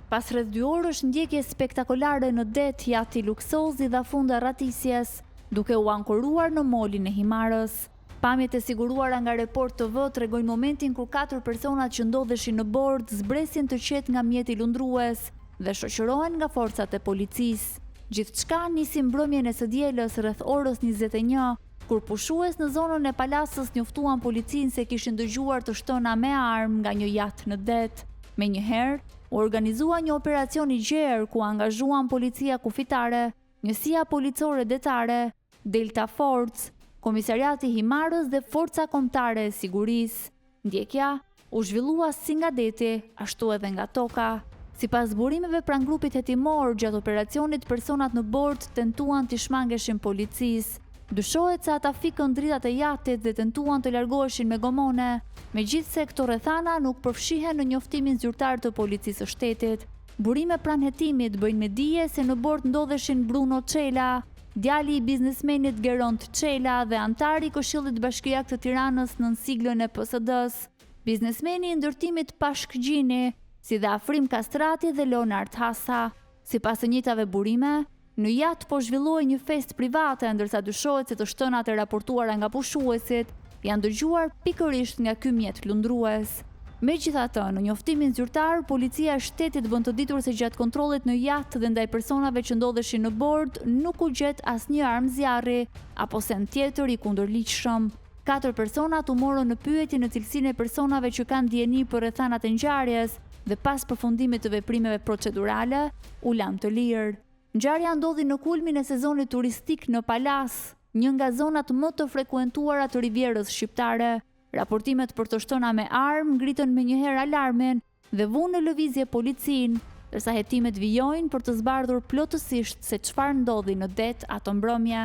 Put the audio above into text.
Pas rreth 2 orësh ndjekje spektakolare në det, jati luksozi dha fund arratisjes, duke u ankoruar në molin e Himarës. Pamjet e siguruara nga Report TV tregojnë momentin kur 4 personat që ndodheshin në bord zbresin të qetë nga mjeti lundrues dhe shoqërohen nga forcat e policisë. Gjithçka nisi mbrëmjen e së dielës rreth orës 21, kur pushues në zonën e Palasës njoftuan policinë se kishin dëgjuar të shtëna me armë nga një jat në det. Menjëherë, u organizua një operacion i gjerë ku angazhuan policia kufitare, njësia policore detare, Delta Force, Komisariati Himarës dhe forca kombëtare e sigurisë. Ndjekja u zhvillua si nga deti, ashtu edhe nga toka. Sipas burimeve pranë grupit hetimor, gjatë operacionit personat në bord tentuan të shmangeshin policisë. Dyshohet se ata fikën dritat e jatit dhe tentuan të largoheshin me gomone, megjithse këto rrethana nuk përfshihen në njoftimin zyrtar të policisë së shtetit. Burime pranë hetimit bëjnë me dije se në bord ndodheshin Bruno Çela, djali i biznesmenit Geront Çela dhe antari i Këshillit Bashkiak të Tiranës nën siglën e PSD-s. Biznesmeni i ndërtimit Pashk Gjini, si dhe Afrim Kastrati dhe Leonard Hasa. Sipas të njëjtave burime, në jat po zhvillohej një festë private, ndërsa dyshohet se të shtënat e raportuara nga pushuesit janë dëgjuar pikërisht nga ky mjet lundrues. Megjithatë, në njoftimin zyrtar, policia e shtetit bën të ditur se gjatë kontrollit në jat dhe ndaj personave që ndodheshin në bord nuk u gjet asnjë armë zjarri apo send tjetër i kundërligjshëm. 4 personat u morën në pyetje në cilësinë e personave që kanë dieni për rrethanat e ngjarjes dhe pas përfundimit të veprimeve procedurale u lanë të lirë. Ngjarja ndodhi në kulmin e sezonit turistik në Palas, një nga zonat më të frekuentuara të Rivierës shqiptare. Raportimet për të shtëna me armë ngritën menjëherë alarmin dhe vunë në lëvizje policinë, ndërsa hetimet vijojnë për të zbardhur plotësisht se çfarë ndodhi në det ato mbrëmje.